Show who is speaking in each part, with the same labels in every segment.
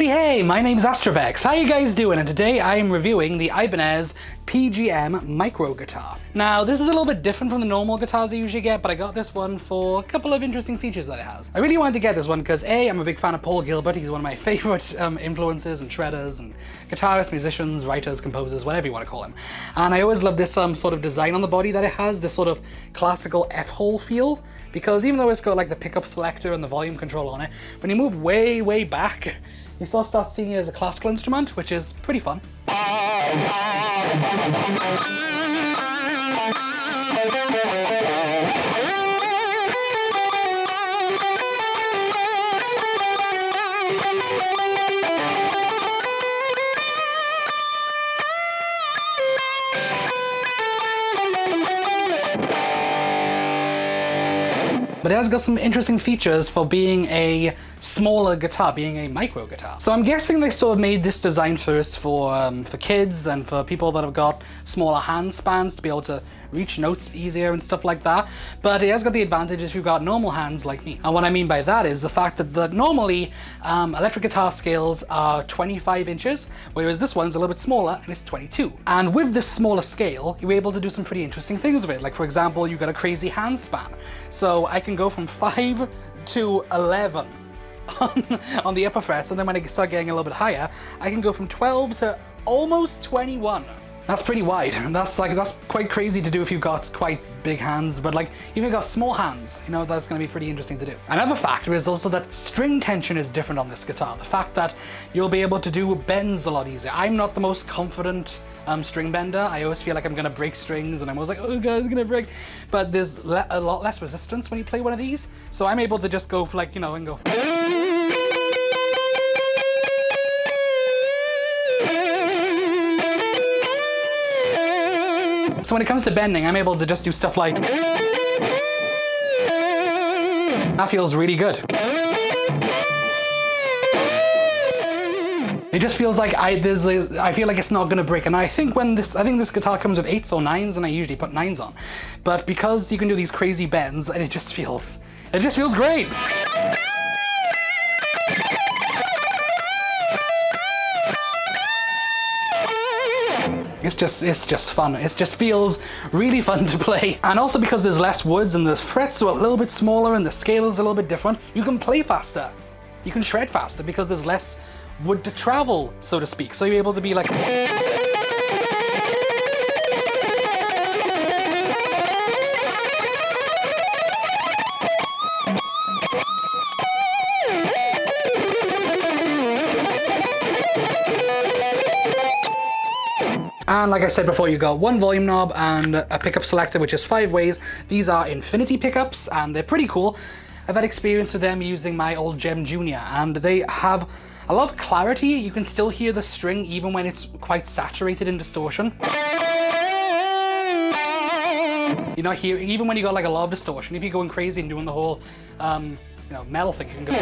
Speaker 1: Hey, my name's Astrovex. How you guys doing? And today I am reviewing the Ibanez PGM Mikro guitar. Now, this is a little bit different from the normal guitars I usually get, but I got this one for a couple of interesting features that it has. I really wanted to get this one because A, I'm a big fan of Paul Gilbert. He's one of my favorite influences and shredders and guitarists, musicians, writers, composers, whatever you want to call him. And I always love this sort of design on the body that it has, this sort of classical F-hole feel. Because even though it's got like the pickup selector and the volume control on it, when you move way, way back, you sort of start seeing it as a classical instrument, which is pretty fun. But it has got some interesting features for being a smaller guitar, being a micro guitar. So I'm guessing they sort of made this design first for kids and for people that have got smaller hand spans to be able to reach notes easier and stuff like that. But it has got the advantage if you've got normal hands like me. And what I mean by that is the fact that normally electric guitar scales are 25 inches, whereas this one's a little bit smaller and it's 22. And with this smaller scale, you're able to do some pretty interesting things with it. Like for example, you've got a crazy hand span. So I can go from 5 to 11 on the upper frets, and then when I start getting a little bit higher, I can go from 12 to almost 21. That's pretty wide. That's quite crazy to do if you've got quite big hands, but like if you've got small hands, you know, that's going to be pretty interesting to do. Another factor is also that string tension is different on this guitar. The fact that you'll be able to do bends a lot easier. I'm not the most confident string bender. I always feel like I'm gonna break strings and I'm always like, oh god, it's gonna break. But there's a lot less resistance when you play one of these. So I'm able to just go for like, you know, and go. So when it comes to bending, I'm able to just do stuff like. That feels really good. It just feels like I feel like it's not gonna break, and I think this guitar comes with 8s or 9s, and I usually put 9s on. But because you can do these crazy bends, and it just feels great. It's just fun. It just feels really fun to play. And also because there's less woods and the frets are a little bit smaller and the scale is a little bit different, you can play faster. You can shred faster because there's less wood to travel, so to speak. So you're able to be like. And like I said before, you got one volume knob and a pickup selector, which is 5 ways. These are infinity pickups and they're pretty cool. I've had experience with them using my old Gem Junior, and they have a lot of clarity. You can still hear the string even when it's quite saturated in distortion. You know, here, even when you got like a lot of distortion, if you're going crazy and doing the whole, you know, metal thing, you can go.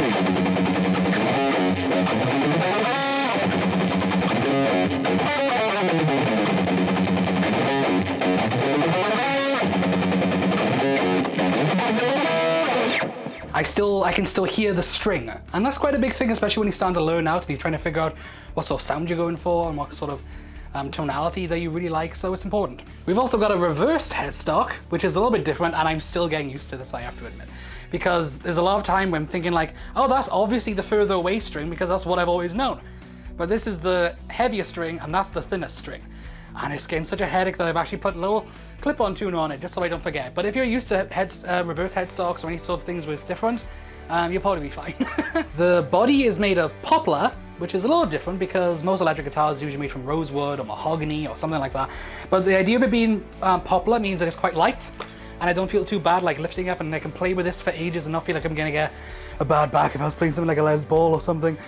Speaker 1: I can still hear the string, and that's quite a big thing, especially when you're starting to learn out and you're trying to figure out what sort of sound you're going for and what sort of tonality that you really like, so it's important. We've also got a reversed headstock, which is a little bit different, and I'm still getting used to this, I have to admit. Because there's a lot of time when I'm thinking like, oh, that's obviously the further away string because that's what I've always known. But this is the heavier string and that's the thinnest string. And it's getting such a headache that I've actually put a little clip-on tuner on it just so I don't forget. But if you're used to reverse headstocks or any sort of things where it's different, you'll probably be fine. The body is made of poplar, which is a little different because most electric guitars are usually made from rosewood or mahogany or something like that. But the idea of it being poplar means that it's quite light, and I don't feel too bad like lifting up, and I can play with this for ages and not feel like I'm gonna get a bad back if I was playing something like a Les Paul or something.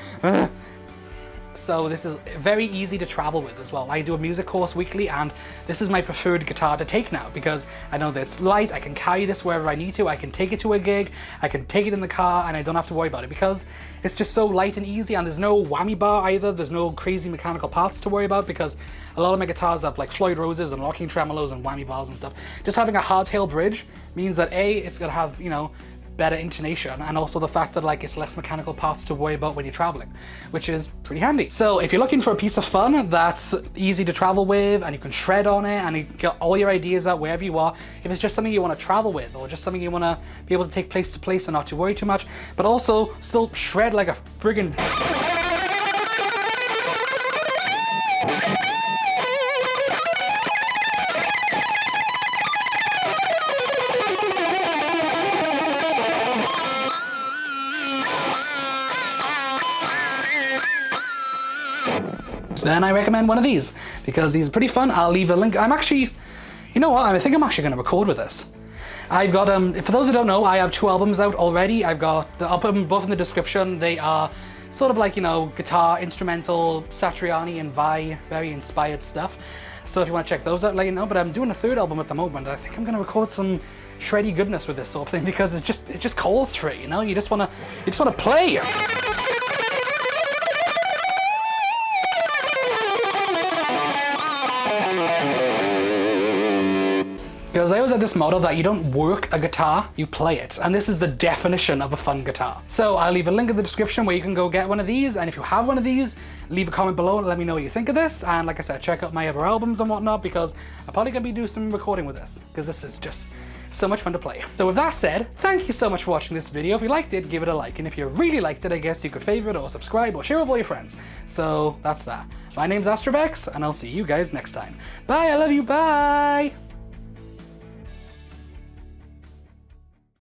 Speaker 1: So this is very easy to travel with as well. I do a music course weekly, and this is my preferred guitar to take now because I know that it's light, I can carry this wherever I need to, I can take it to a gig, I can take it in the car, and I don't have to worry about it because it's just so light and easy, and there's no whammy bar either, there's no crazy mechanical parts to worry about because a lot of my guitars have like Floyd Roses and locking tremolos and whammy bars and stuff. Just having a hardtail bridge means that A, it's gonna have, you know, better intonation, and also the fact that like it's less mechanical parts to worry about when you're traveling, which is pretty handy. So if you're looking for a piece of fun that's easy to travel with and you can shred on it and you get all your ideas out wherever you are, if it's just something you want to travel with or just something you want to be able to take place to place and not to worry too much, but also still shred like a friggin' then I recommend one of these because these are pretty fun. I'll leave a link. I'm actually, you know what? I think I'm actually going to record with this. I've got, for those who don't know, I have 2 albums out already. I'll put them both in the description. They are sort of like, you know, guitar, instrumental, Satriani and Vai, very inspired stuff. So if you want to check those out, let you know. But I'm doing a 3rd album at the moment. I think I'm going to record some shreddy goodness with this sort of thing because it just calls for it, you know? You just want to play. Because I always had this motto that you don't work a guitar, you play it. And this is the definition of a fun guitar. So I'll leave a link in the description where you can go get one of these. And if you have one of these, leave a comment below and let me know what you think of this. And like I said, check out my other albums and whatnot because I'm probably gonna be doing some recording with this because this is just so much fun to play. So with that said, thank you so much for watching this video. If you liked it, give it a like. And if you really liked it, I guess you could favorite or subscribe or share with all your friends. So that's that. My name's Astrovex and I'll see you guys next time. Bye, I love you, bye!